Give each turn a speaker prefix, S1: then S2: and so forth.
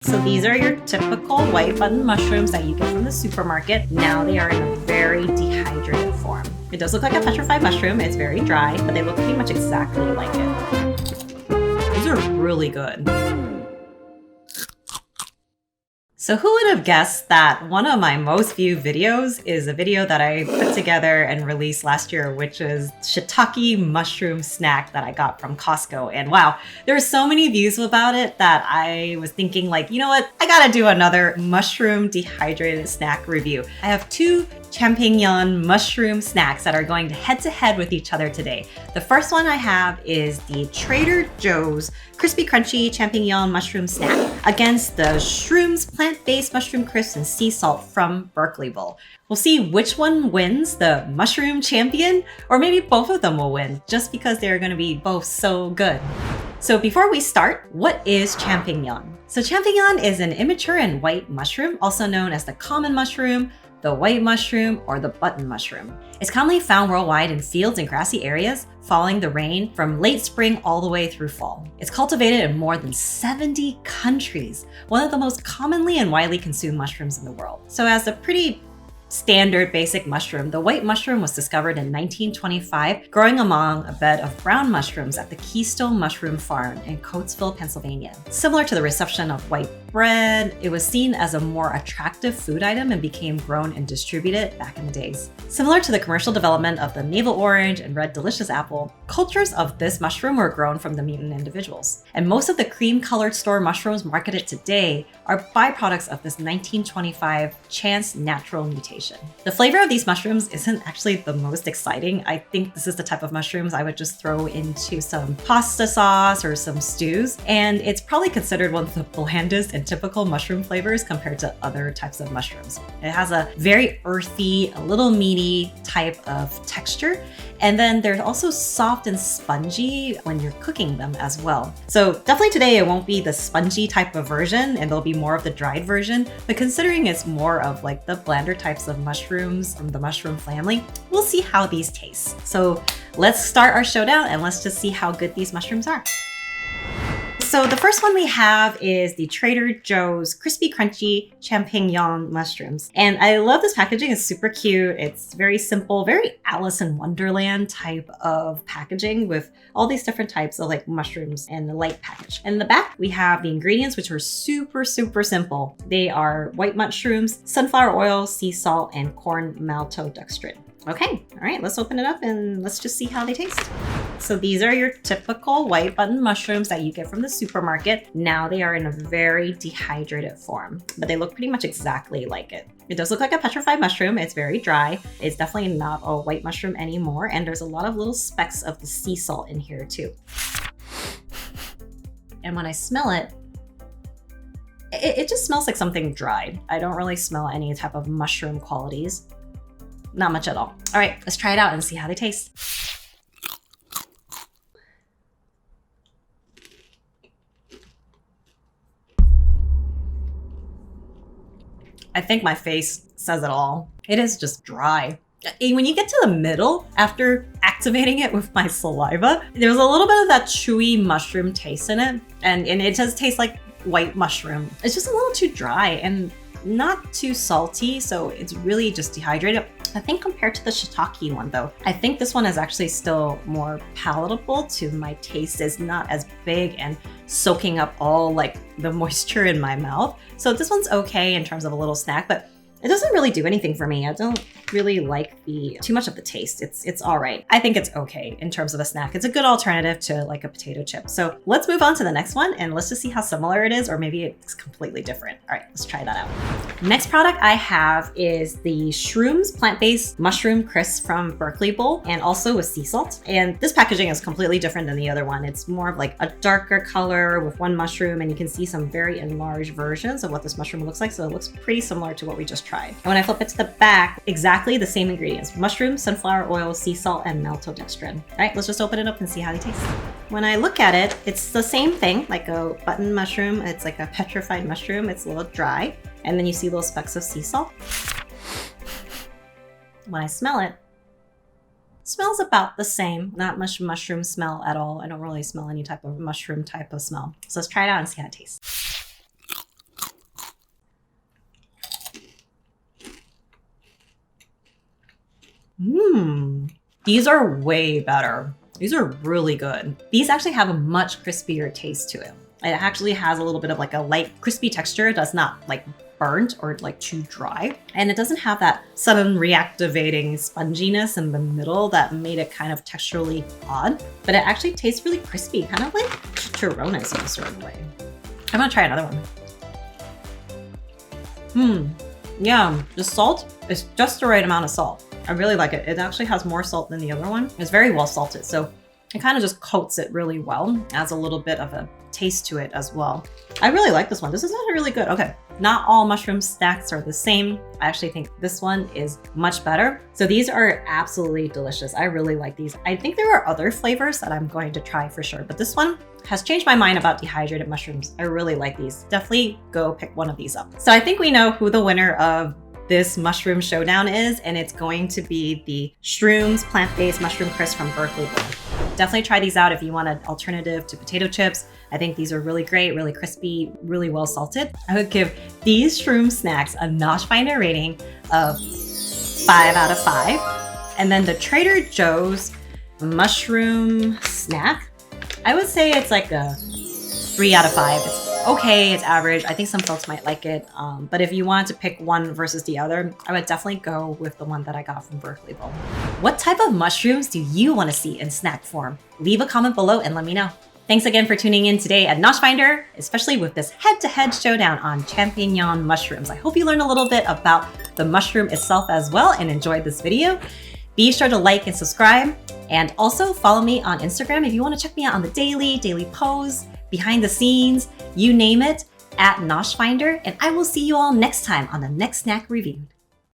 S1: So these are your typical white button mushrooms that you get from the supermarket. Now they are in a very dehydrated form. It does look like a petrified mushroom. It's very dry, but they look pretty much exactly like it. These are really good. So who would have guessed that one of my most viewed videos is a video that I put together and released last year, which is shiitake mushroom snack that I got from Costco. And wow, there were so many views about it that I was thinking like, you know what? I gotta do another mushroom dehydrated snack review. I have two Champignon mushroom snacks that are going head to head with each other today. The first one I have is the Trader Joe's Crispy Crunchy Champignon Mushroom Snack against the Shrooms Plant-Based Mushroom Crisps and Sea Salt from Berkeley Bowl. We'll see which one wins the mushroom champion, or maybe both of them will win just because they're going to be both so good. So before we start, what is champignon? So champignon is an immature and white mushroom, also known as the common mushroom, the white mushroom, or the button mushroom. It's commonly found worldwide in fields and grassy areas following the rain from late spring all the way through fall. It's cultivated in more than 70 countries, one of the most commonly and widely consumed mushrooms in the world. So as a pretty standard basic mushroom, the white mushroom was discovered in 1925, growing among a bed of brown mushrooms at the Keystone Mushroom Farm in Coatesville, Pennsylvania. Similar to the reception of white bread, it was seen as a more attractive food item and became grown and distributed back in the days. Similar to the commercial development of the navel orange and red delicious apple, cultures of this mushroom were grown from the mutant individuals. And most of the cream-colored store mushrooms marketed today are byproducts of this 1925 chance natural mutation. The flavor of these mushrooms isn't actually the most exciting. I think this is the type of mushrooms I would just throw into some pasta sauce or some stews, and it's probably considered one of the blandest and typical mushroom flavors compared to other types of mushrooms. It has a very earthy, a little meaty type of texture, and then they're also soft and spongy when you're cooking them as well. So definitely today it won't be the spongy type of version, and there'll be more of the dried version, but considering it's more of like the blander types of mushrooms from the mushroom family, we'll see how these taste. So let's start our showdown and let's just see how good these mushrooms are. So the first one we have is the Trader Joe's Crispy Crunchy Champignon Mushrooms. And I love this packaging. It's super cute. It's very simple, very Alice in Wonderland type of packaging with all these different types of like mushrooms in the light package. In the back, we have the ingredients, which are super simple. They are white mushrooms, sunflower oil, sea salt, and corn maltodextrin. Okay, all right, let's open it up and let's just see how they taste. So these are your typical white button mushrooms that you get from the supermarket. Now they are in a very dehydrated form, but they look pretty much exactly like it. It does look like a petrified mushroom. It's very dry. It's definitely not a white mushroom anymore. And there's a lot of little specks of the sea salt in here too. And when I smell it, it just smells like something dried. I don't really smell any type of mushroom qualities. Not much at all. All right, let's try it out and see how they taste. I think my face says it all. It is just dry. When you get to the middle, after activating it with my saliva, there's a little bit of that chewy mushroom taste in it. And it does taste like white mushroom. It's just a little too dry and not too salty, so it's really just dehydrated. I think compared to the shiitake one though, I think this one is actually still more palatable to my taste. It's not as big and soaking up all like the moisture in my mouth. So this one's okay in terms of a little snack, but it doesn't really do anything for me. I don't really like too much of the taste. It's all right. I think it's okay in terms of a snack. It's a good alternative to like a potato chip. So let's move on to the next one and let's just see how similar it is, or maybe it's completely different. All right, let's try that out. Next product I have is the Shrooms Plant-Based Mushroom Crisps from Berkeley Bowl, and also with sea salt. And this packaging is completely different than the other one. It's more of like a darker color with one mushroom, and you can see some very enlarged versions of what this mushroom looks like. So it looks pretty similar to what we just tried. And when I flip it to the back, exactly the same ingredients: mushroom, sunflower oil, sea salt, and maltodextrin. All right, let's just open it up and see how they taste. When I look at it, it's the same thing, like a button mushroom. It's like a petrified mushroom. It's a little dry. And then you see little specks of sea salt. When I smell it, smells about the same. Not much mushroom smell at all. I don't really smell any type of mushroom type of smell. So let's try it out and see how it tastes. These are way better. These are really good. These actually have a much crispier taste to it. It actually has a little bit of like a light crispy texture. It does not like burnt or like too dry. And it doesn't have that sudden reactivating sponginess in the middle that made it kind of texturally odd, but it actually tastes really crispy, kind of like chicharrones in a certain way. I'm gonna try another one. Yeah, the salt is just the right amount of salt. I really like it. It actually has more salt than the other one. It's very well salted, so it kind of just coats it really well. Adds a little bit of a taste to it as well. I really like this one. This is actually really good. Okay, not all mushroom snacks are the same. I actually think this one is much better. So these are absolutely delicious. I really like these. I think there are other flavors that I'm going to try for sure, but this one has changed my mind about dehydrated mushrooms. I really like these. Definitely go pick one of these up. So I think we know who the winner of this mushroom showdown is, and it's going to be the Shrooms plant-based mushroom crisp from Berkeley Bowl. Definitely try these out if you want an alternative to potato chips. I think these are really great, really crispy, really well salted. I would give these Shroom snacks a NoshFinder rating of 5 out of 5. And then the Trader Joe's mushroom snack, I would say it's like a 3 out of 5. It's okay, it's average. I think some folks might like it. But if you wanted to pick one versus the other, I would definitely go with the one that I got from Berkeley Bowl. What type of mushrooms do you want to see in snack form? Leave a comment below and let me know. Thanks again for tuning in today at NoshFinder, especially with this head-to-head showdown on champignon mushrooms. I hope you learned a little bit about the mushroom itself as well and enjoyed this video. Be sure to like and subscribe, and also follow me on Instagram if you want to check me out on the daily posts, behind the scenes, you name it, at NoshFinder, and I will see you all next time on the next snack review.